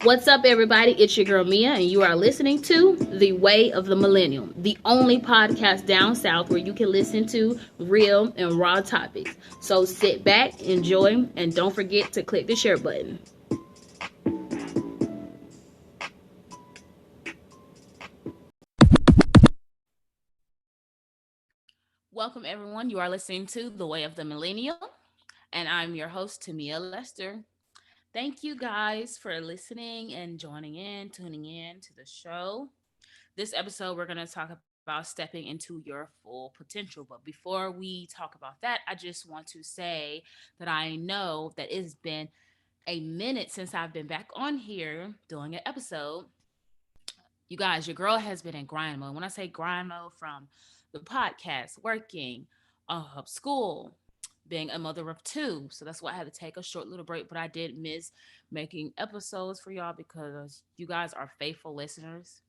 What's up, everybody? It's your girl Mia, and you are listening to The Way of the Millennial, the only podcast down south where you can listen to real and raw topics. So sit back, enjoy, and don't forget to click the share button. Welcome, everyone. You are listening to The Way of the Millennial, and I'm your host, Tamia Lester. Thank you guys for listening and joining in, tuning in to the show. This episode, we're going to talk about stepping into your full potential. But before we talk about that, I just want to say that I know that it's been a minute since I've been back on here doing an episode. You guys, your girl has been in grind mode. When I say grind mode, from the podcast, working, school, being a mother of two. So that's why I had to take a short little break. But I did miss making episodes for y'all because you guys are faithful listeners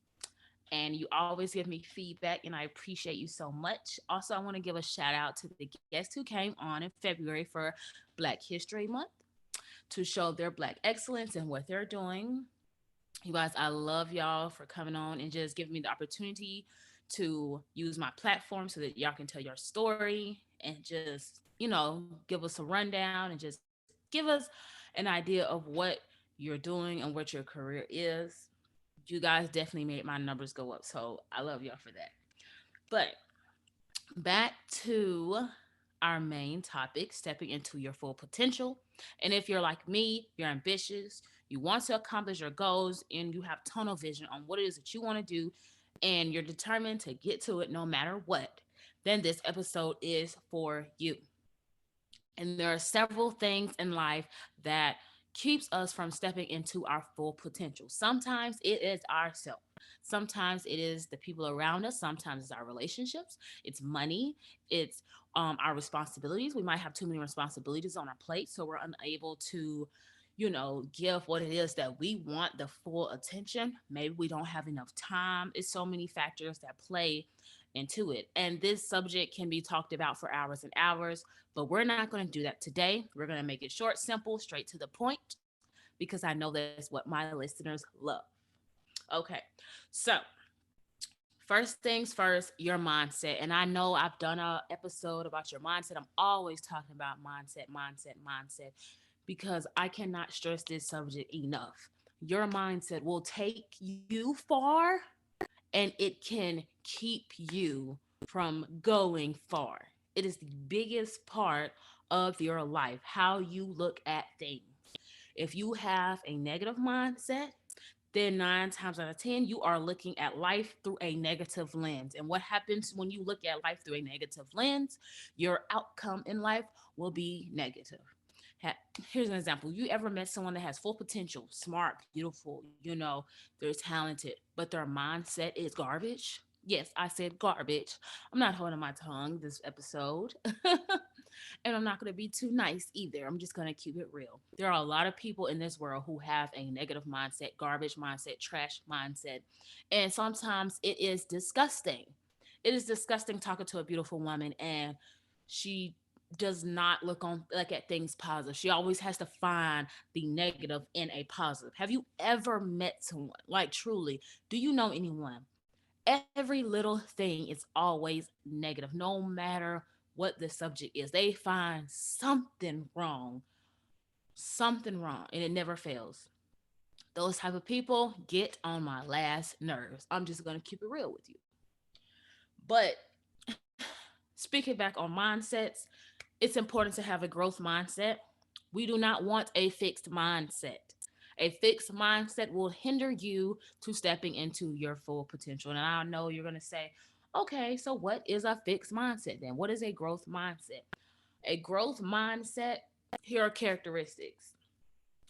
and you always give me feedback, and I appreciate you so much. Also, I want to give a shout out to the guests who came on in February for Black History Month to show their Black excellence and what they're doing. You guys, I love y'all for coming on and just giving me the opportunity to use my platform so that y'all can tell your story and just, give us a rundown and just give us an idea of what you're doing and what your career is. You guys definitely made my numbers go up. So I love y'all for that. But back to our main topic, stepping into your full potential. And if you're like me, you're ambitious, you want to accomplish your goals, and you have tunnel vision on what it is that you want to do, and you're determined to get to it no matter what, then this episode is for you. And there are several things in life that keeps us from stepping into our full potential. Sometimes it is ourselves. Sometimes it is the people around us. Sometimes it's our relationships. It's money. It's our responsibilities. We might have too many responsibilities on our plate, so we're unable to, give what it is that we want the full attention. Maybe we don't have enough time. It's so many factors that play into it. And this subject can be talked about for hours and hours, but we're not going to do that today. We're going to make it short, simple, straight to the point, because I know that's what my listeners love. Okay, so first things first, your mindset. And I know I've done an episode about your mindset. I'm always talking about mindset, because I cannot stress this subject enough. Your mindset will take you far, and it can keep you from going far. It is the biggest part of your life, how you look at things. If you have a negative mindset, then 9 times out of 10, you are looking at life through a negative lens. And what happens when you look at life through a negative lens? Your outcome in life will be negative. Here's an example. You ever met someone that has full potential, smart, beautiful, they're talented, but their mindset is garbage? Yes, I said garbage. I'm not holding my tongue this episode. And I'm not going to be too nice either. I'm just going to keep it real. There are a lot of people in this world who have a negative mindset, garbage mindset, trash mindset. And sometimes it is disgusting. It is disgusting talking to a beautiful woman and she does not look at things positive. She always has to find the negative in a positive. Have you ever met someone, like, truly, do you know anyone? Every little thing is always negative, no matter what the subject is. They find something wrong, and it never fails. Those type of people get on my last nerves. I'm just gonna keep it real with you. But speaking back on mindsets, it's important to have a growth mindset. We do not want a fixed mindset. A fixed mindset will hinder you to stepping into your full potential. And I know you're going to say, okay, so what is a fixed mindset then? What is a growth mindset? A growth mindset, here are characteristics.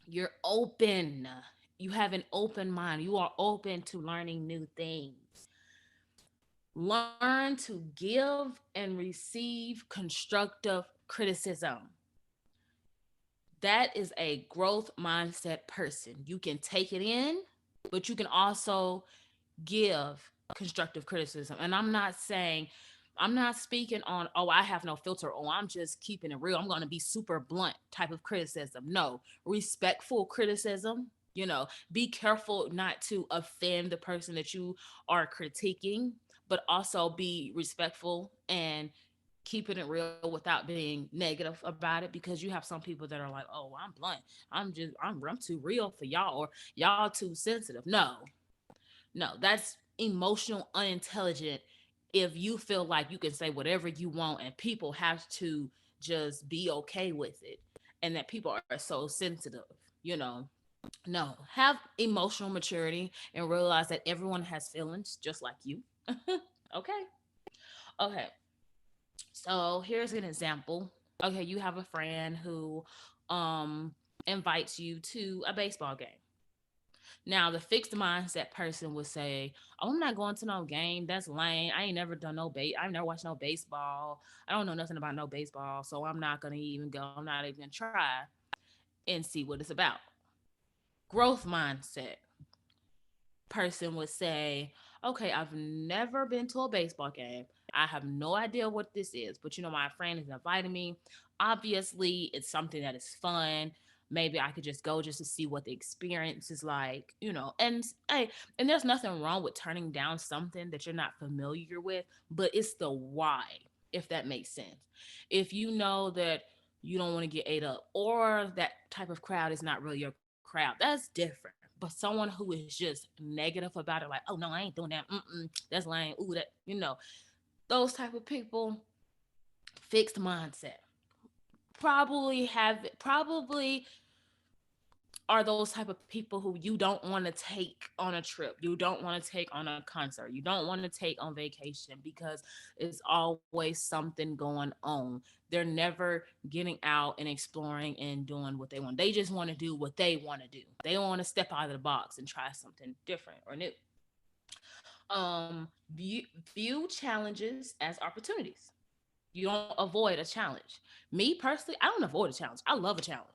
You're open. You have an open mind. You are open to learning new things. Learn to give and receive constructive criticism. That is a growth mindset person. You can take it in, but you can also give constructive criticism. And I'm not speaking on, oh, I have no filter. Oh, I'm just keeping it real. I'm going to be super blunt type of criticism. No, respectful criticism. Be careful not to offend the person that you are critiquing, but also be respectful and keeping it real without being negative about it, because you have some people that are like, oh, I'm blunt, I'm too real for y'all, or y'all too sensitive. No, that's emotional unintelligent. If you feel like you can say whatever you want and people have to just be okay with it, and that people are so sensitive, you know no, have emotional maturity and realize that everyone has feelings just like you. Okay. Okay. So here's an example. Okay, you have a friend who um invites you to a baseball game. Now, the fixed mindset person would say, "Oh, I'm not going to no game. That's lame. I ain't never done no I've never watched no baseball. I don't know nothing about no baseball, so I'm not gonna even go. I'm not even gonna try and see what it's about." Growth mindset person would say, okay, I've never been to a baseball game. I have no idea what this is, but my friend is inviting me. Obviously, it's something that is fun. Maybe I could just go just to see what the experience is like. And hey, and there's nothing wrong with turning down something that you're not familiar with, but it's the why, if that makes sense. If you know that you don't want to get ate up, or that type of crowd is not really your crowd, that's different. But someone who is just negative about it, like, oh no, I ain't doing that, that's lame, ooh, those type of people, fixed mindset, probably are those type of people who you don't want to take on a trip, you don't want to take on a concert, you don't want to take on vacation, because it's always something going on. They're never getting out and exploring and doing what they want. They just want to do what they want to do. They don't want to step out of the box and try something different or new. View challenges as opportunities. You don't avoid a challenge. Me personally, I don't avoid a challenge. I love a challenge.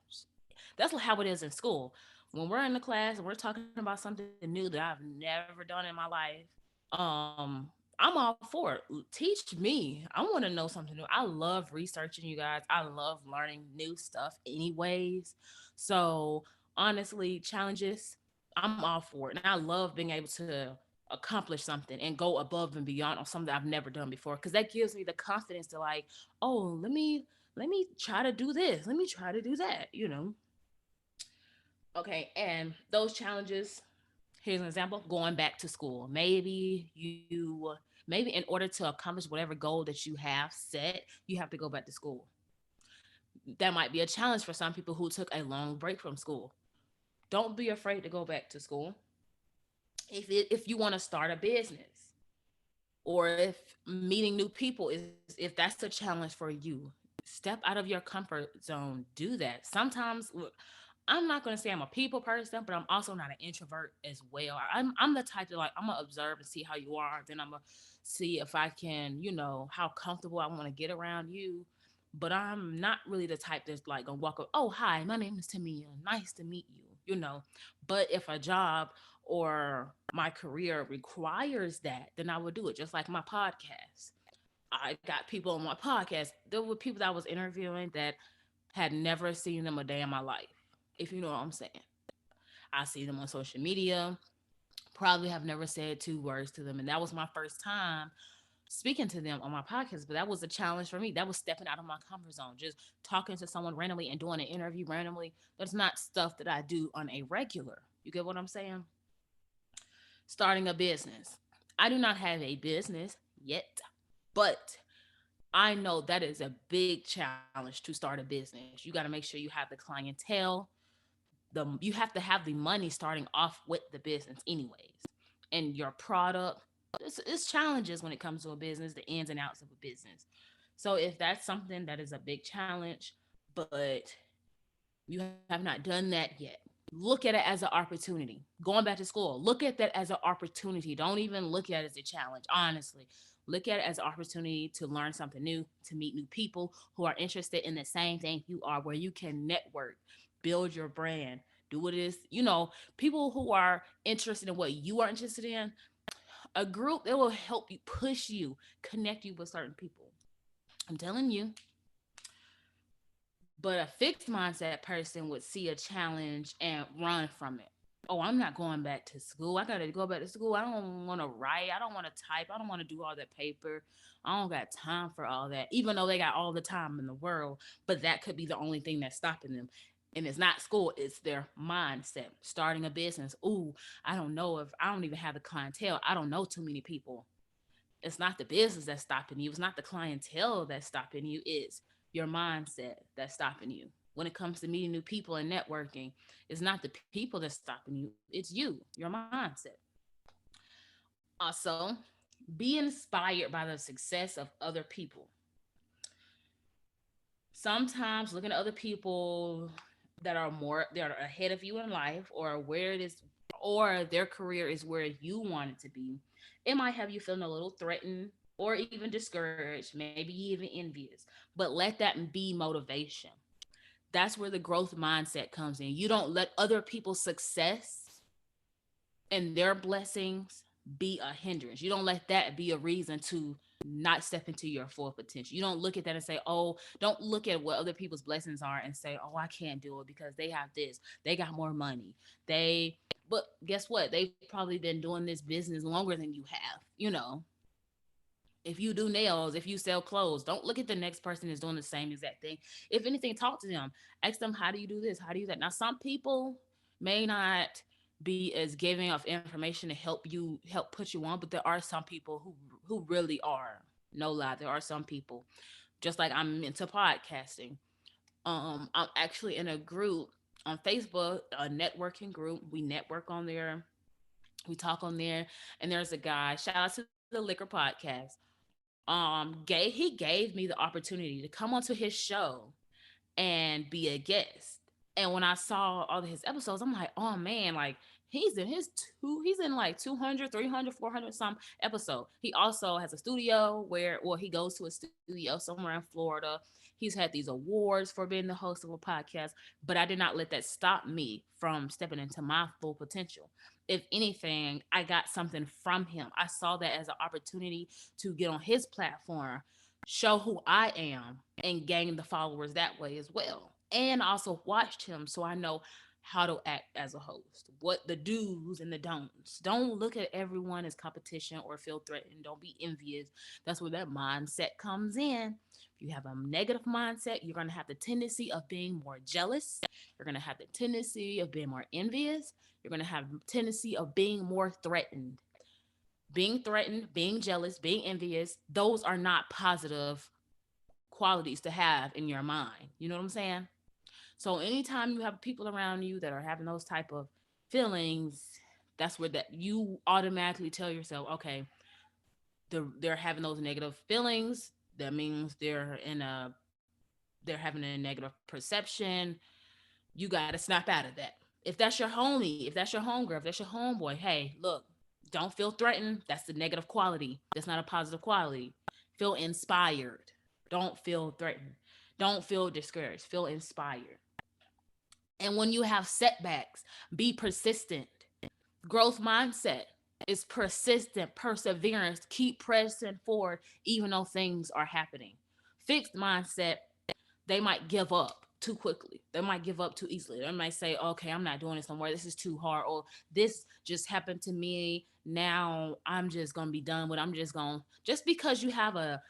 That's how it is in school. When we're in the class and we're talking about something new that I've never done in my life, I'm all for it. Teach me. I want to know something new. I love researching, you guys. I love learning new stuff anyways. So honestly, challenges, I'm all for it. And I love being able to accomplish something and go above and beyond on something I've never done before, because that gives me the confidence to, like, oh, let me try to do this. Let me try to do that. Okay, and those challenges, here's an example: going back to school. Maybe in order to accomplish whatever goal that you have set, you have to go back to school. That might be a challenge for some people who took a long break from school. Don't be afraid to go back to school. If you want to start a business, or if meeting new people is, if that's a challenge for you, step out of your comfort zone. Do that. Sometimes, look, I'm not going to say I'm a people person, but I'm also not an introvert as well. I'm the type to, like, I'm gonna observe and see how you are, then I'm gonna see if I can, how comfortable I want to get around you. But I'm not really the type that's like gonna walk up, oh hi, my name is Tamia, nice to meet you. But if a job or my career requires that, then I would do it. Just like my podcast, I got people on my podcast. There were people that I was interviewing that had never seen them a day in my life, if you know what I'm saying. I see them on social media, probably have never said two words to them. And that was my first time speaking to them on my podcast. But that was a challenge for me. That was stepping out of my comfort zone, just talking to someone randomly and doing an interview randomly. That's not stuff that I do on a regular. You get what I'm saying? Starting a business. I do not have a business yet, but I know that is a big challenge to start a business. You got to make sure you have the clientele. You have to have the money starting off with the business anyways. And your product, it's challenges when it comes to a business, the ins and outs of a business. So if that's something that is a big challenge, but you have not done that yet, look at it as an opportunity. Going back to school, look at that as an opportunity. Don't even look at it as a challenge, honestly. Look at it as an opportunity to learn something new, to meet new people who are interested in the same thing you are, where you can network, build your brand, do what it is, people who are interested in what you are interested in. A group that will help you, push you, connect you with certain people. I'm telling you. But a fixed mindset person would see a challenge and run from it. Oh, I'm not going back to school. I gotta go back to school. I don't want to write. I don't want to type. I don't want to do all that paper. I don't got time for all that. Even though they got all the time in the world, but that could be the only thing that's stopping them. And it's not school, it's their mindset. Starting a business. Ooh, I don't know if I don't even have the clientele. I don't know too many people. It's not the business that's stopping you. It's not the clientele that's stopping you. It's your mindset that's stopping you. When it comes to meeting new people and networking, it's not the people that's stopping you. It's you, your mindset. Also, be inspired by the success of other people. Sometimes looking at other people that are ahead of you in life, or where it is, or their career is where you want it to be, it might have you feeling a little threatened or even discouraged, maybe even envious. But let that be motivation. That's where the growth mindset comes in. You don't let other people's success and their blessings be a hindrance. You don't let that be a reason to not step into your full potential. You don't look at that and say, oh, don't look at what other people's blessings are and say, oh, I can't do it because they have this, they got more money. But guess what? They've probably been doing this business longer than you have. If you do nails, if you sell clothes, don't look at the next person is doing the same exact thing. If anything, talk to them. Ask them, how do you do this? How do you do that? Now, some people may not be as giving of information to help put you on, but there are some people who really are. No lie, there are some people. Just like I'm into podcasting. I'm actually in a group on Facebook, a networking group. We network on there. We talk on there, and there's a guy. Shout out to the Liquor Podcast. He gave me the opportunity to come onto his show and be a guest. And when I saw all of his episodes, I'm like, oh man, like he's in like 200, 300, 400 some episode. He also has a studio he goes to a studio somewhere in Florida. He's had these awards for being the host of a podcast, but I did not let that stop me from stepping into my full potential. If anything, I got something from him. I saw that as an opportunity to get on his platform, show who I am, and gain the followers that way as well. And also watched him so I know how to act as a host, what the do's and the don'ts. Don't look at everyone as competition or feel threatened. Don't be envious. That's where that mindset comes in. If you have a negative mindset, you're going to have the tendency of being more jealous. You're going to have the tendency of being more envious. You're going to have the tendency of being more threatened. Being threatened, being jealous, being envious, those are not positive qualities to have in your mind. You know what I'm saying? So anytime you have people around you that are having those type of feelings, that's where that you automatically tell yourself, okay, they're having those negative feelings. That means they're having a negative perception. You got to snap out of that. If that's your homie, if that's your homegirl, if that's your homeboy, hey, look, don't feel threatened. That's the negative quality. That's not a positive quality. Feel inspired. Don't feel threatened. Don't feel discouraged. Feel inspired. And when you have setbacks, be persistent. Growth mindset is persistent, perseverance. Keep pressing forward even though things are happening. Fixed mindset, they might give up too quickly. They might give up too easily. They might say, okay, I'm not doing this no more. This is too hard. Or this just happened to me. Now I'm just gonna be done with it. Just because you have a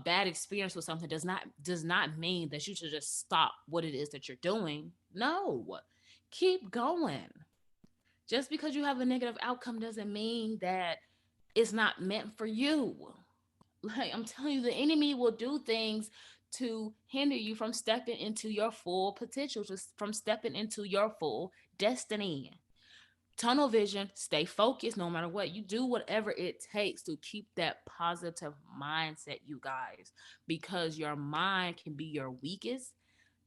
bad experience with something does not mean that you should just stop what it is that you're doing. No. Keep going. Just because you have a negative outcome doesn't mean that it's not meant for you. Like I'm telling you, the enemy will do things to hinder you from stepping into your full potential, just from stepping into your full destiny. Tunnel vision, stay focused no matter what. You do whatever it takes to keep that positive mindset, you guys, because your mind can be your weakest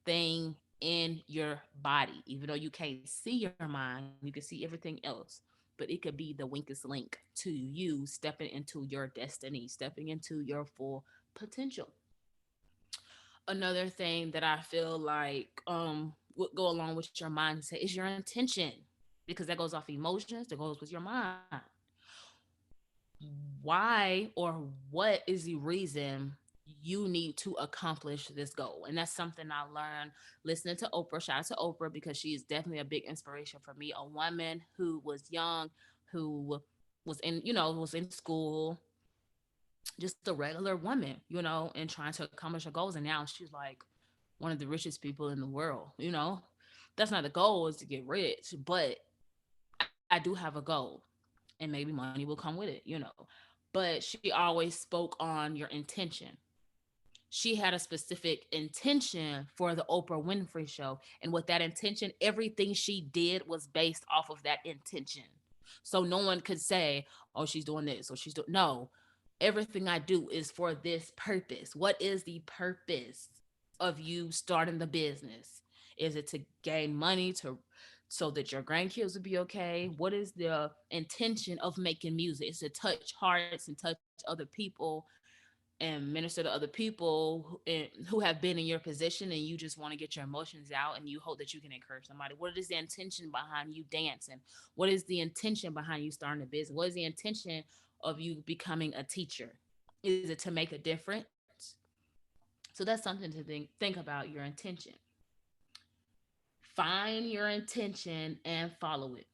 thing in your body. Even though you can't see your mind, you can see everything else, but it could be the weakest link to you stepping into your destiny, stepping into your full potential. Another thing that I feel like would go along with your mindset is your intention, because that goes off emotions, that goes with your mind. Why or what is the reason you need to accomplish this goal. And that's something I learned listening to Oprah. Shout out to Oprah because she is definitely a big inspiration for me. A woman who was young, who was in, was in school, just a regular woman, and trying to accomplish her goals. And now she's like one of the richest people in the world. That's not the goal is to get rich, but I do have a goal and maybe money will come with it. But she always spoke on your intention. She had a specific intention for the Oprah Winfrey show. And with that intention, everything she did was based off of that intention. So no one could say, oh, she's doing this or she's doing no. Everything I do is for this purpose. What is the purpose of you starting the business? Is it to gain money to so that your grandkids will be okay? What is the intention of making music? It's to touch hearts and touch other people and minister to other people who have been in your position, and you just want to get your emotions out and you hope that you can encourage somebody. What is the intention behind you dancing? What is the intention behind you starting a business? What is the intention of you becoming a teacher? Is it to make a difference? So that's something to think about, your intention. Find your intention and follow it.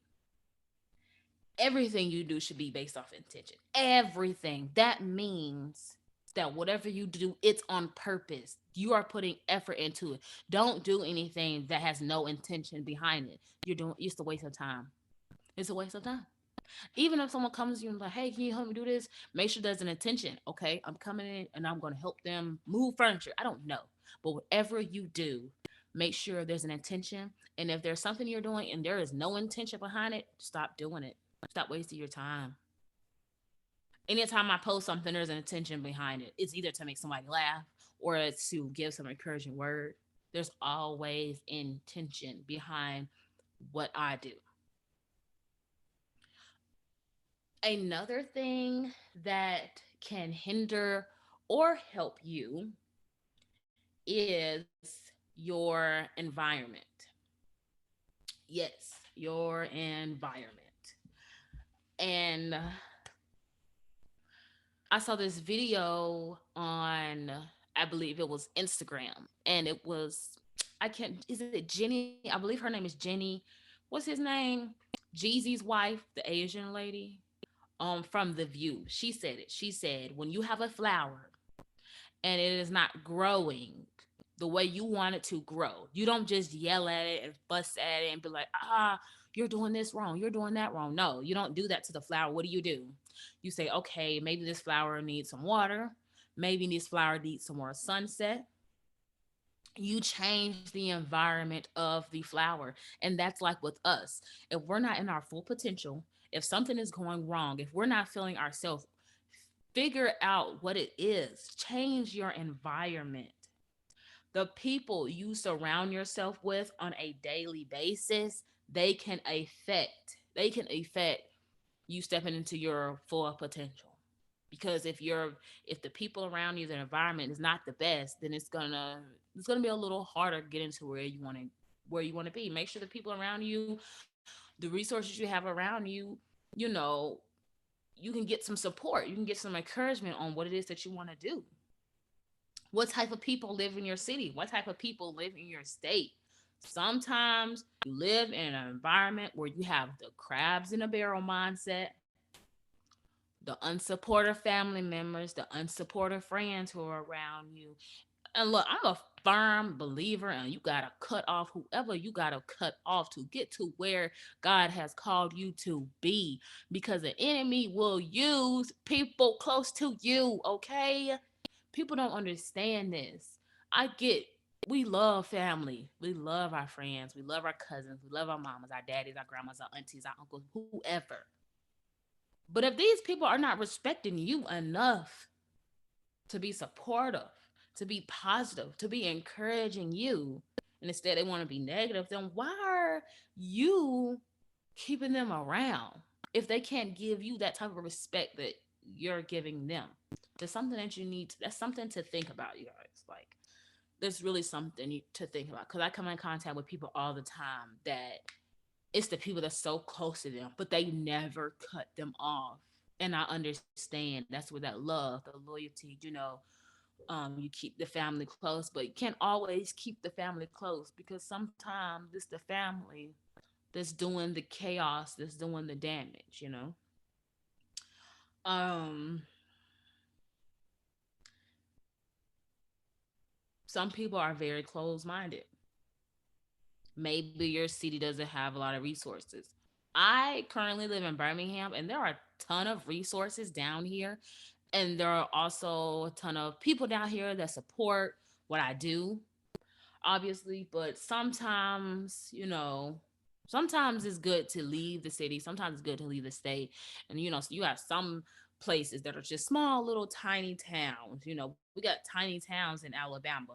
Everything you do should be based off intention. Everything. That means that whatever you do, it's on purpose. You are putting effort into it. Don't do anything that has no intention behind it. It's a waste of time. It's a waste of time. Even if someone comes to you and like, hey, can you help me do this? Make sure there's an intention. Okay, I'm coming in and I'm going to help them move furniture. I don't know. But whatever you do, make sure there's an intention. And if there's something you're doing and there is no intention behind it, stop doing it. Stop wasting your time. Anytime I post something, there's an intention behind it. It's either to make somebody laugh or it's to give some encouraging word. There's always intention behind what I do. Another thing that can hinder or help you is your environment. Yes, your environment. And I saw this video on, I believe it was Instagram, and it was, I can't, is it Jenny? I believe her name is Jenny. What's his name? Jeezy's wife, the Asian lady. From The View. She said it. She said, when you have a flower and it is not growing the way you want it to grow, you don't just yell at it and fuss at it and be like, you're doing this wrong, you're doing that wrong. No, you don't do that to the flower. What do? You say, okay, maybe this flower needs some water. Maybe this flower needs some more sunset. You change the environment of the flower. And that's like with us. If we're not in our full potential, if something is going wrong, if we're not feeling ourselves, figure out what it is. Change your environment. The people you surround yourself with on a daily basis, they can affect you stepping into your full potential. Because if the people around you, the environment is not the best, then it's gonna be a little harder to get into where you want to be. Make sure the people around you, the resources you have around you, you know, you can get some support, you can get some encouragement on what it is that you want to do. What type of people live in your city? What type of people live in your state? Sometimes you live in an environment where you have the crabs in a barrel mindset, the unsupportive family members, the unsupportive friends who are around you. And look, I'm a firm believer, and you gotta cut off whoever you gotta cut off to get to where God has called you to be. Because the enemy will use people close to you, okay? People don't understand this. I get we love family. We love our friends. We love our cousins. We love our mamas, our daddies, our grandmas, our aunties, our uncles, whoever. But if these people are not respecting you enough to be supportive, to be positive, to be encouraging you, and instead they want to be negative, then why are you keeping them around if they can't give you that type of respect that you're giving them? There's something that you need. That's something to think about, you guys. Like, there's really something to think about because I come in contact with people all the time that it's the people that's so close to them, but they never cut them off. And I understand that's where that love, the loyalty, You keep the family close, but you can't always keep the family close because sometimes it's the family that's doing the chaos, that's doing the damage, you know. Um, some people are very closed minded. Maybe your city doesn't have a lot of resources. I currently live in Birmingham, and there are a ton of resources down here, and there are also a ton of people down here that support what I do, obviously. But sometimes, sometimes it's good to leave the city. Sometimes it's good to leave the state. And, so you have some places that are just small, little, tiny towns. We got tiny towns in Alabama.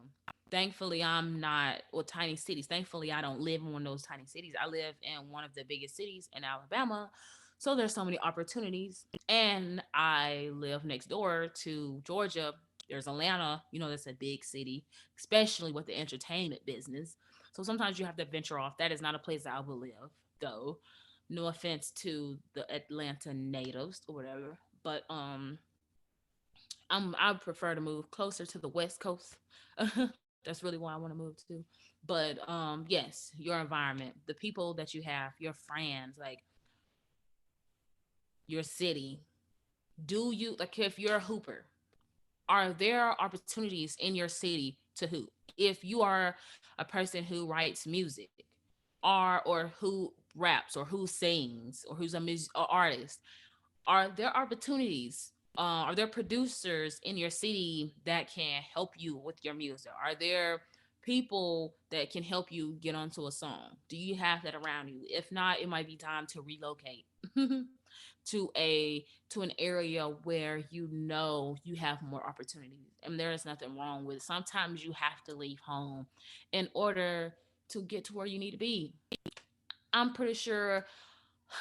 Thankfully, I'm not, well, tiny cities. Thankfully, I don't live in one of those tiny cities. I live in one of the biggest cities in Alabama. So there's so many opportunities. And I live next door to Georgia. There's Atlanta, that's a big city, especially with the entertainment business. So sometimes you have to venture off. That is not a place I would live, though. No offense to the Atlanta natives or whatever. But I would prefer to move closer to the West Coast. That's really why I want to move to. But yes, your environment, the people that you have, your friends, like your city. Do you, like, if you're a hooper, are there opportunities in your city to hoop? If you are a person who writes music, or who raps, or who sings, or who's a artist, are there opportunities? Are there producers in your city that can help you with your music? Are there people that can help you get onto a song? Do you have that around you? If not, it might be time to relocate to an area where you have more opportunities. And there is nothing wrong with it. Sometimes you have to leave home in order to get to where you need to be. I'm pretty sure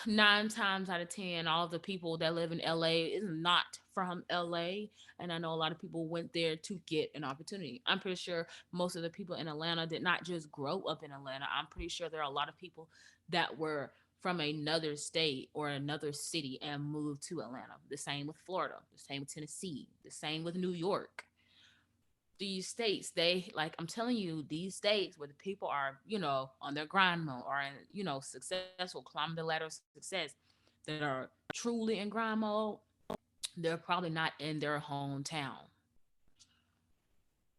9 times out of 10, all the people that live in LA is not from LA. And I know a lot of people went there to get an opportunity. I'm pretty sure most of the people in Atlanta did not just grow up in Atlanta. I'm pretty sure there are a lot of people that were from another state or another city and moved to Atlanta. The same with Florida, the same with Tennessee, the same with New York. These states, they, like, I'm telling you, these states where the people are, on their grind mode, or in, successful, climbing the ladder of success, that are truly in grind mode, they're probably not in their hometown.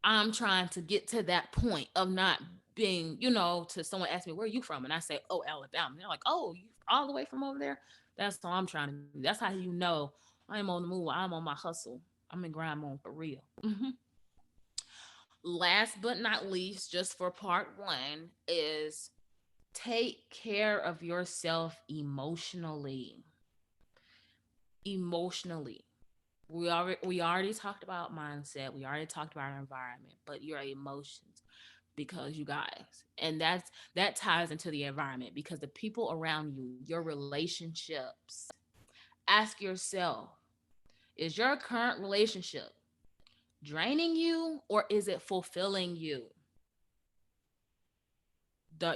I'm trying to get to that point of not being, to someone ask me, where are you from? And I say, oh, Alabama. They're like, oh, you all the way from over there? That's all I'm trying to be. That's how you know I'm on the move. I'm on my hustle. I'm in grind mode for real. Last but not least, just for part 1, is take care of yourself emotionally. Emotionally. We already talked about mindset. We already talked about our environment, but your emotions, because you guys, and that ties into the environment, because the people around you, your relationships. Ask yourself, is your current relationship draining you, or is it fulfilling you?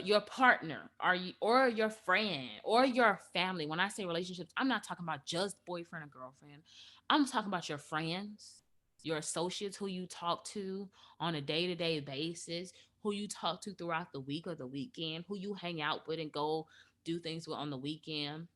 Your partner, are you, or your friend, or your family. When I say relationships, I'm not talking about just boyfriend or girlfriend. I'm talking about your friends, your associates who you talk to on a day-to-day basis, who you talk to throughout the week or the weekend, who you hang out with and go do things with on the weekend.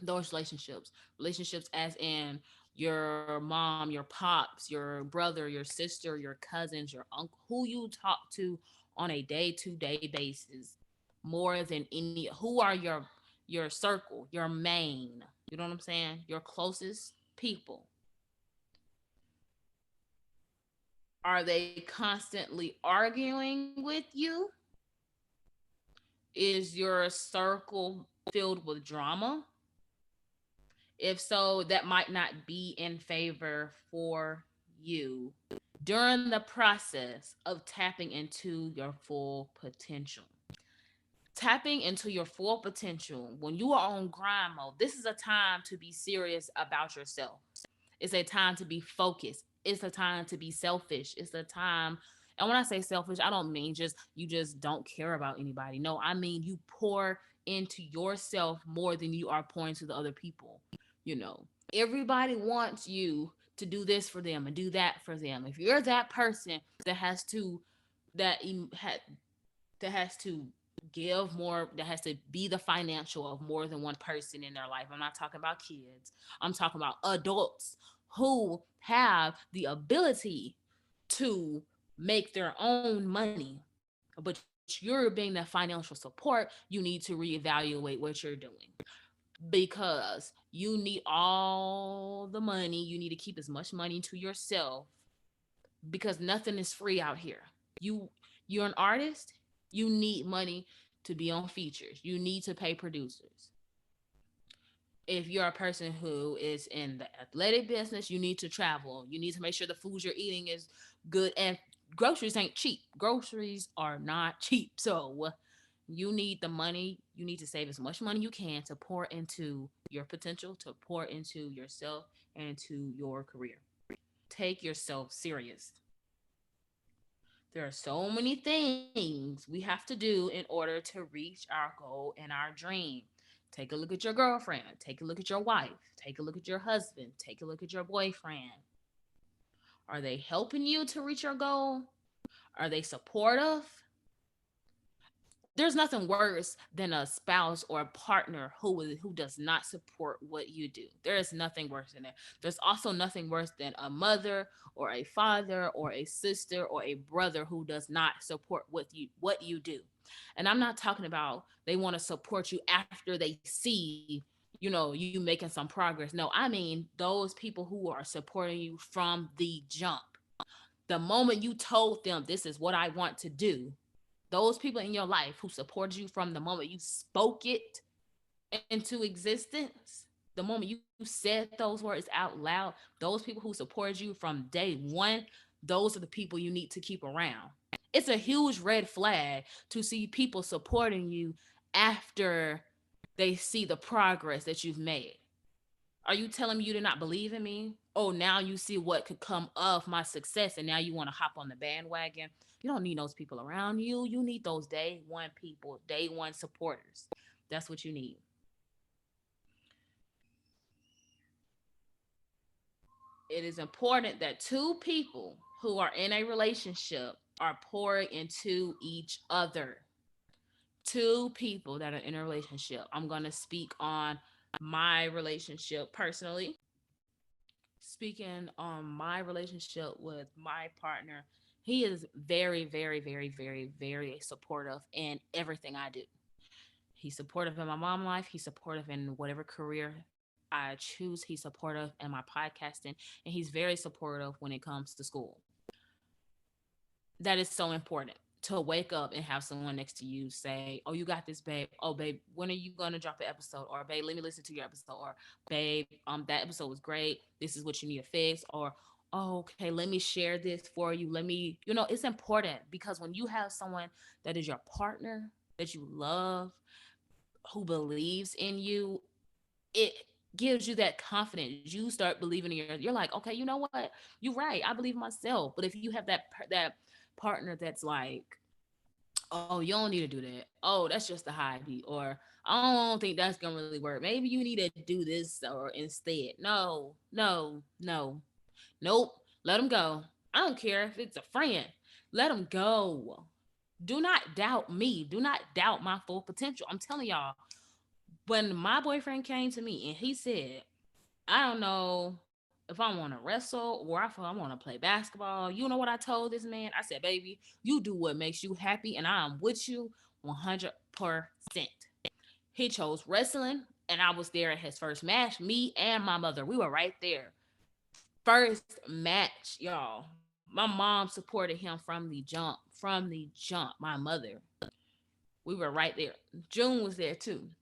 Those relationships as in your mom, your pops, your brother, your sister, your cousins, your uncle, who you talk to on a day-to-day basis, more than any. Who are your circle, your main, you know what I'm saying, your closest people? Are they constantly arguing with you? Is your circle filled with drama? If so, that might not be in favor for you during the process of tapping into your full potential. Tapping into your full potential, when you are on grind mode, this is a time to be serious about yourself. It's a time to be focused. It's a time to be selfish. It's a time, and when I say selfish, I don't mean just you just don't care about anybody. No, I mean you pour into yourself more than you are pouring to the other people. You know, everybody wants you to do this for them and do that for them. If you're that person that has to that that has to give more, that has to be the financial of more than one person in their life. I'm not talking about kids. I'm talking about adults who have the ability to make their own money, but you're being that financial support. You need to reevaluate what you're doing, because you need all the money. You need to keep as much money to yourself, because nothing is free out here. You you're an artist, you need money to be on features. You need to pay producers. If you're a person who is in the athletic business, you need to travel. You need to make sure the food you're eating is good, and groceries ain't cheap. Groceries are not cheap. So you need the money. You need to save as much money you can to pour into your potential, to pour into yourself and into your career. Take yourself serious. There are so many things we have to do in order to reach our goal and our dream. Take a look at your girlfriend. Take a look at your wife. Take a look at your husband. Take a look at your boyfriend. Are they helping you to reach your goal? Are they supportive? There's nothing worse than a spouse or a partner who does not support what you do. There is nothing worse than that. There's also nothing worse than a mother or a father or a sister or a brother who does not support what you do. And I'm not talking about they want to support you after they see, you making some progress. No, I mean those people who are supporting you from the jump. The moment you told them this is what I want to do, those people in your life who supported you from the moment you spoke it into existence, the moment you said those words out loud, those people who supported you from day one, those are the people you need to keep around. It's a huge red flag to see people supporting you after they see the progress that you've made. Are you telling me you did not believe in me? Oh, now you see what could come of my success, and now you want to hop on the bandwagon. You don't need those people around you. You need those day one people, day one supporters. That's what you need. It is important that two people who are in a relationship are pouring into each other. Two people that are in a relationship. I'm going to speak on my relationship personally. Speaking on my relationship with my partner, he is very, very, very, very, very supportive in everything I do. He's supportive in my mom life. He's supportive in whatever career I choose. He's supportive in my podcasting, and he's very supportive when it comes to school. That is so important, to wake up and have someone next to you say, "Oh, you got this, babe. Oh, babe, when are you gonna drop an episode?" Or, "Babe, let me listen to your episode." Or, "Babe, that episode was great. This is what you need to fix." Or, "Oh, okay, let me share this for you. Let me," it's important, because when you have someone that is your partner, that you love, who believes in you, it gives you that confidence. You start believing in you're like, okay, you know what? You're right. I believe in myself. But if you have that partner that's like, "Oh, you don't need to do that. Oh, that's just a hobby," or, "I don't think that's gonna really work. Maybe you need to do this or instead." No, no, no, nope. Let them go. I don't care if it's a friend. Let them go. Do not doubt me. Do not doubt my full potential. I'm telling y'all, when my boyfriend came to me and he said, "I don't know if I want to wrestle or if I want to play basketball," you know what I told this man? I said, "Baby, you do what makes you happy, and I am with you 100%. He chose wrestling, and I was there at his first match. Me and my mother, we were right there. First match, y'all. My mom supported him from the jump. From the jump, my mother. We were right there. June was there too,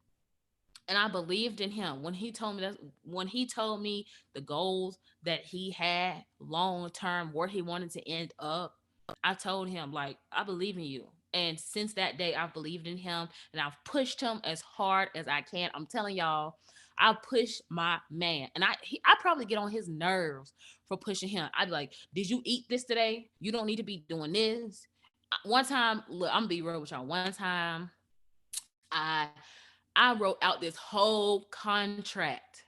and I believed in him when he told me the goals that he had long term, where he wanted to end up. I told him, like, I believe in you. And since that day, I've believed in him, and I've pushed him as hard as I can. I'm telling y'all, I push my man, and I probably get on his nerves for pushing him. I'd be like, "Did you eat this today? You don't need to be doing this." One time, look, I'm gonna be real with y'all. One time, I I wrote out this whole contract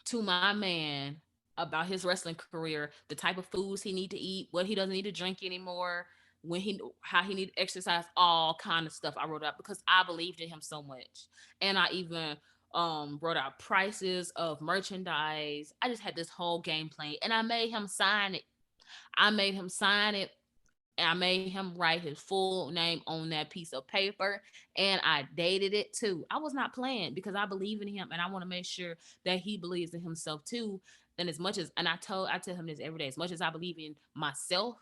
to my man about his wrestling career, the type of foods he need to eat, what he doesn't need to drink anymore, when he how he need to exercise, all kind of stuff I wrote out because I believed in him so much. And I even wrote out prices of merchandise. I just had this whole game plan and I made him sign it. I made him sign it. And I made him write his full name on that piece of paper and I dated it too. I was not playing because I believe in him and I want to make sure that he believes in himself too. And as much as and I tell him this every day, as much as I believe in myself,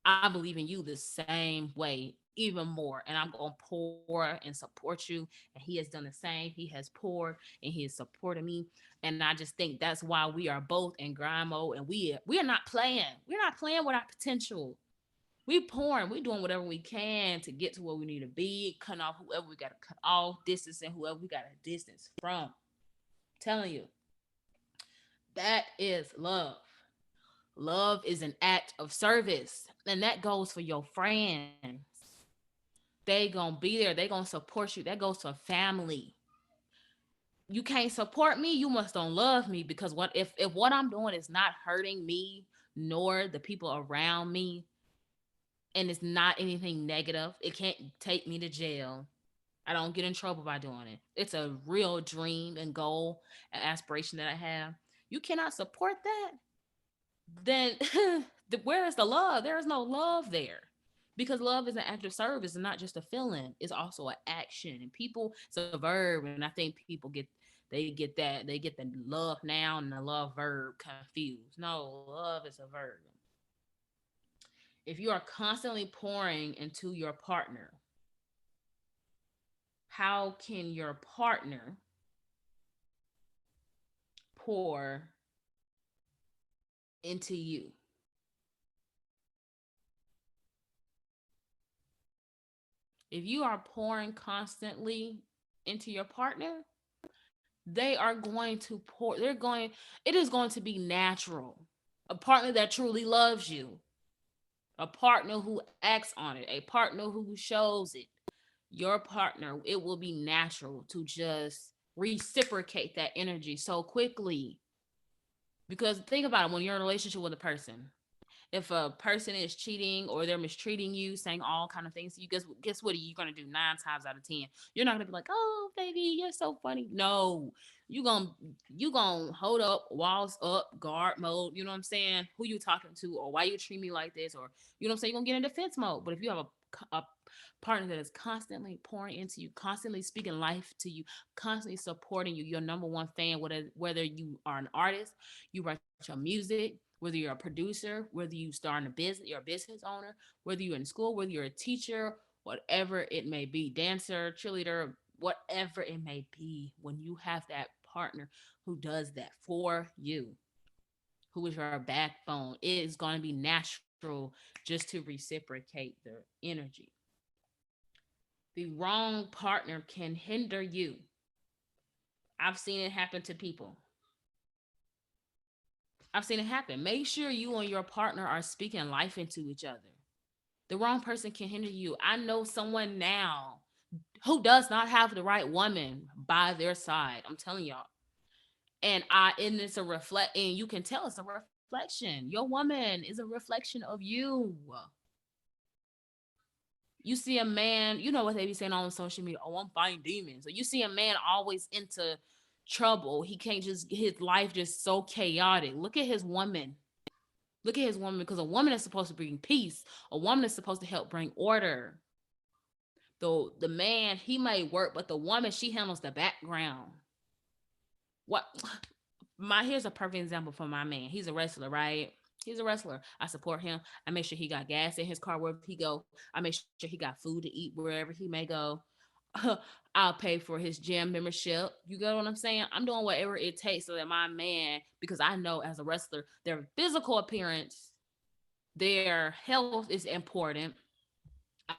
I believe in you the same way, even more. And I'm gonna pour and support you. And he has done the same. He has poured and he has supported me. And I just think that's why we are both in grind mode and we are not playing. We're not playing with our potential. We pouring, we doing whatever we can to get to where we need to be, cutting off whoever we gotta cut off, distancing whoever we gotta distance from. I'm telling you, that is love. Love is an act of service. And that goes for your friends. They gonna be there, they gonna support you. That goes for family. You can't support me, you must don't love me because what if what I'm doing is not hurting me nor the people around me, and it's not anything negative. It can't take me to jail. I don't get in trouble by doing it. It's a real dream and goal and aspiration that I have. You cannot support that, then where is the love? There is no love there. Because love is an act of service and not just a feeling. It's also an action. And people, it's a verb. And I think people they get the love noun and the love verb confused. No, love is a verb. If you are constantly pouring into your partner, how can your partner pour into you? If you are pouring constantly into your partner, they are going to pour, it is going to be natural. A partner that truly loves you, a partner who acts on it, a partner who shows it, your partner, it will be natural to just reciprocate that energy so quickly. Because think about it, when you're in a relationship with a person, if a person is cheating or they're mistreating you, saying all kind of things to you, guess what you're gonna do 9 times out of 10? You're not gonna be like, "Oh, baby, you're so funny." No, you gonna you gonna hold up, walls up, guard mode. You know what I'm saying? Who you talking to, or why you treat me like this, or you know what I'm saying? You're gonna get in defense mode. But if you have a partner that is constantly pouring into you, constantly speaking life to you, constantly supporting you, your number one fan, whether you are an artist, you write your music, whether you're a producer, whether you start a business, you're a business owner, whether you're in school, whether you're a teacher, whatever it may be, dancer, cheerleader, whatever it may be, when you have that partner who does that for you, who is your backbone, it is going to be natural just to reciprocate the energy. The wrong partner can hinder you. I've seen it happen to people. I've seen it happen. Make sure you and your partner are speaking life into each other. The wrong person can hinder you. I know someone now who does not have the right woman by their side. I'm telling y'all. And it's a reflect, and you can tell it's a reflection. Your woman is a reflection of you. You see a man, you know what they be saying on social media, "Oh, I'm fighting demons." So you see a man always into trouble. He can't just, his life just so chaotic. Look at his woman. Look at his woman, because a woman is supposed to bring peace. A woman is supposed to help bring order. Though the man, he may work, but the woman, she handles the background. What my Here's a perfect example for my man. He's a wrestler, right? He's a wrestler. I support him. I make sure he got gas in his car wherever he go. I make sure he got food to eat wherever he may go. I'll pay for his gym membership. You get what I'm saying? I'm doing whatever it takes so that my man, because I know as a wrestler, their physical appearance, their health is important.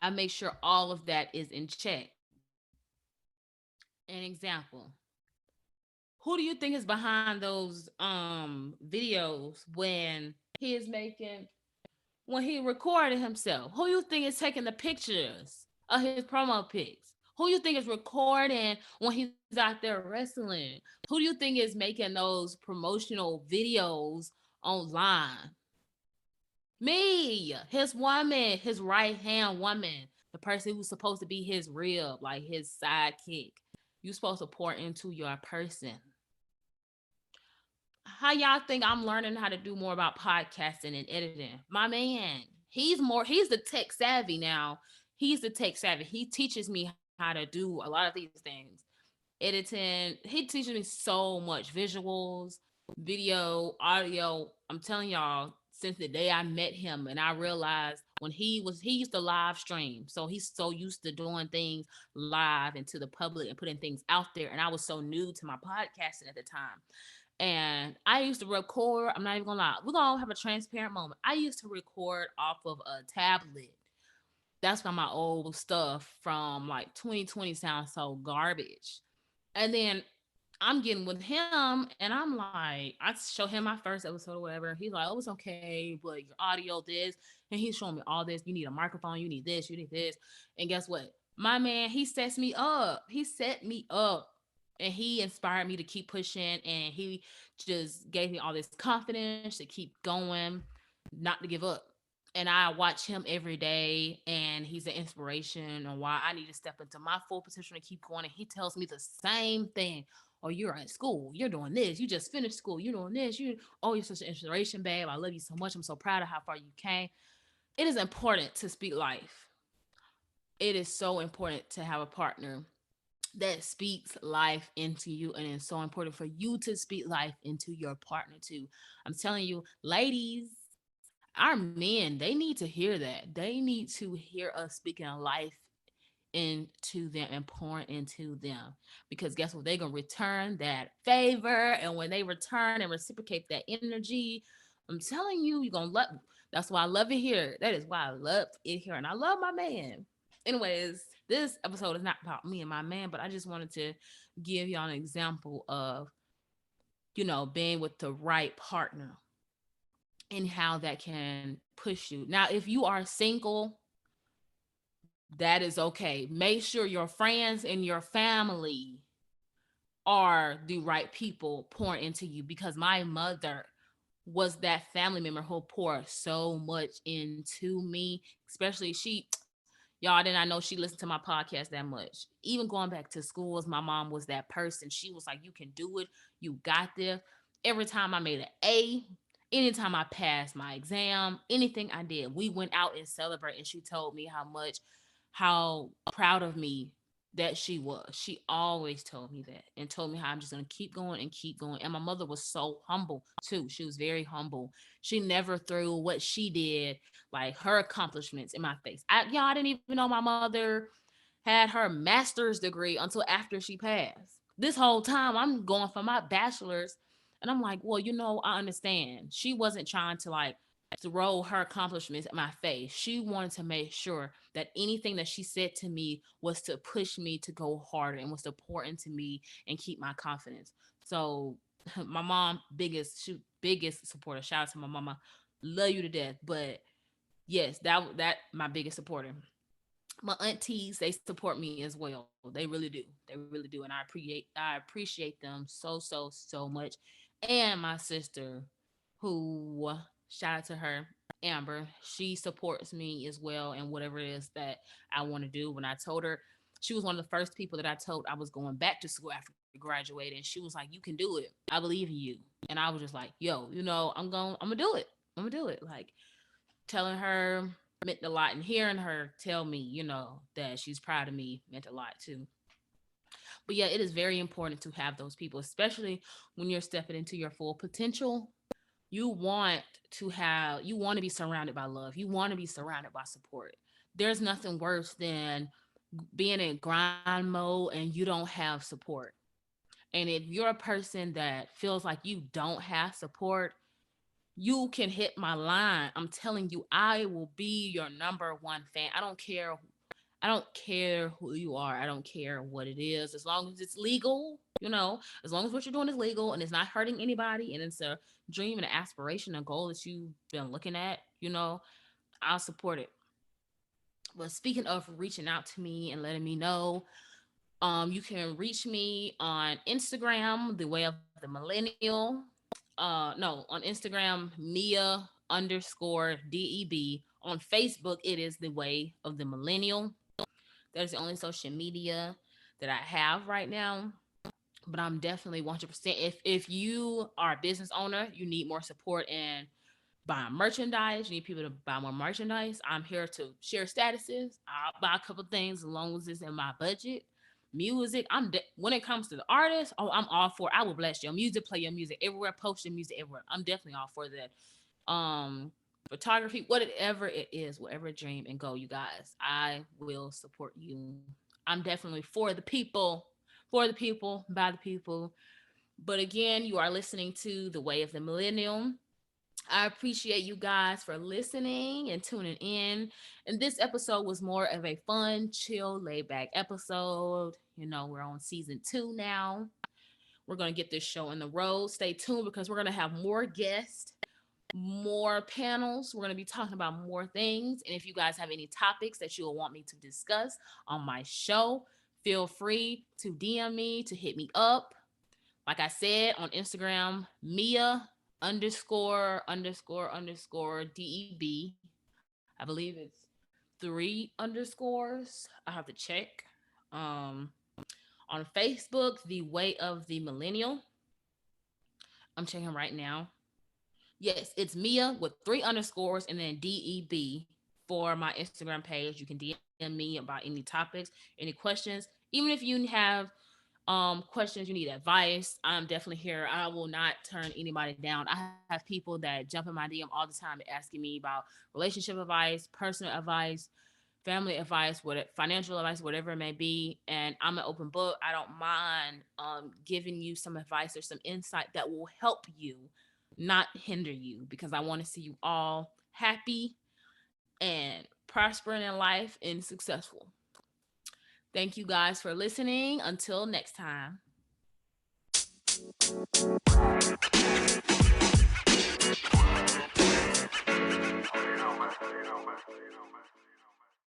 I make sure all of that is in check. An example. Who do you think is behind those videos when he recorded himself? Who you think is taking the pictures of his promo pics? Who you think is recording when he's out there wrestling? Who do you think is making those promotional videos online? Me, his woman, his right hand woman, the person who's supposed to be his rib, like his sidekick. You supposed to pour into your person. How y'all think I'm learning how to do more about podcasting and editing? My man, he's the tech savvy now. He's the tech savvy. He teaches me how to do a lot of these things. Editing, he teaches me so much visuals, video, audio. I'm telling y'all, since the day I met him and I realized when he used to live stream. So he's so used to doing things live and to the public and putting things out there. And I was so new to my podcasting at the time. And I used to record. I'm not even gonna lie. We're gonna have a transparent moment. I used to record off of a tablet. That's why my old stuff from like 2020 sounds so garbage. And then I'm getting with him, and I'm like, I show him my first episode or whatever. He's like, oh, it's okay, but your audio this, and he's showing me all this. You need a microphone, you need this, you need this. And guess what? My man, he sets me up. He set me up. And he inspired me to keep pushing, and he just gave me all this confidence to keep going, not to give up. And I watch him every day, and he's an inspiration on why I need to step into my full potential and keep going. And he tells me the same thing. Oh, you're in school. You're doing this. You just finished school. You're doing this. You're such an inspiration, babe. I love you so much. I'm so proud of how far you came. It is important to speak life. It is so important to have a partner that speaks life into you, and it's so important for you to speak life into your partner too. I'm telling you, ladies, our men, they need to hear that. They need to hear us speaking life into them and pouring into them, because guess what, they're gonna return that favor. And when they return and reciprocate that energy, I'm telling you, you're gonna love. That's why I love it here. That is why I love it here, and I love my man. Anyways, this episode is not about me and my man, but I just wanted to give y'all an example of, being with the right partner and how that can push you. Now, if you are single, that is okay. Make sure your friends and your family are the right people pouring into you, because my mother was that family member who poured so much into me. Especially y'all, did not know she listened to my podcast that much. Even going back to schools, my mom was that person. She was like, you can do it. You got this. Every time I made an A, anytime I passed my exam, anything I did, we went out and celebrate. And she told me how proud of me that she was. She always told me that and told me how I'm just going to keep going and keep going. And my mother was so humble too. She was very humble. She never threw what she did, like her accomplishments, in my face. I didn't even know my mother had her master's degree until after she passed. This whole time I'm going for my bachelor's, and I'm like, well, I understand. She wasn't trying to like throw her accomplishments at my face. She wanted to make sure that anything that she said to me was to push me to go harder and was to pour into me and keep my confidence. So my mom, biggest supporter. Shout out to my mama. Love you to death. But yes, that my biggest supporter. My aunties, they support me as well. They really do. They really do. And I appreciate them so much. And my sister, who, shout out to her, Amber, she supports me as well in whatever it is that I want to do. When I told her, she was one of the first people that I told I was going back to school after graduating. She was like, you can do it. I believe in you. And I was just like, yo, I'm gonna do it. I'm gonna do it. Like, telling her meant a lot, and hearing her tell me, that she's proud of me meant a lot too. But yeah, it is very important to have those people, especially when you're stepping into your full potential. You want to be surrounded by love. You want to be surrounded by support. There's nothing worse than being in grind mode and you don't have support. And if you're a person that feels like you don't have support, you can hit my line. I'm telling you, I will be your number one fan. I don't care. I don't care who you are. I don't care what it is. As long as it's legal, as long as what you're doing is legal and it's not hurting anybody, and it's a dream and an aspiration, a goal that you've been looking at, I'll support it. But speaking of reaching out to me and letting me know, You can reach me on Instagram, the way of the millennial. No, on Instagram, Mia underscore DEB. On Facebook, it is the way of the millennial. That's the only social media that I have right now. But I'm definitely 100%. If you are a business owner, you need more support in buying merchandise. You need people to buy more merchandise. I'm here to share statuses. I'll buy a couple things as long as it's in my budget. Music, when it comes to the artist, oh, I'm all for. I will bless your music, play your music everywhere, post your music everywhere. I'm definitely all for that. Photography, whatever it is, whatever dream and goal, you guys, I will support you. I'm definitely for the people, by the people. But again, you are listening to The Way of the Millennial. I appreciate you guys for listening and tuning in. And this episode was more of a fun, chill, laid back episode. You know, we're on season 2 now. We're going to get this show in the road. Stay tuned because we're going to have more guests, more panels. We're going to be talking about more things. And if you guys have any topics that you will want me to discuss on my show, feel free to DM me, to hit me up. Like I said, on Instagram, Mia underscore DEB. I believe it's 3 underscores. I have to check. Um, on Facebook, The Way of the Millennial. I'm checking right now. Yes, it's Mia with 3 underscores and then DEB for my Instagram page. You can DM me about any topics, any questions. Even if you have questions, you need advice, I'm definitely here. I will not turn anybody down. I have people that jump in my DM all the time asking me about relationship advice, personal advice, family advice, what financial advice, whatever it may be. And I'm an open book. I don't mind giving you some advice or some insight that will help you, not hinder you, because I want to see you all happy and prospering in life and successful. Thank you guys for listening. Until next time.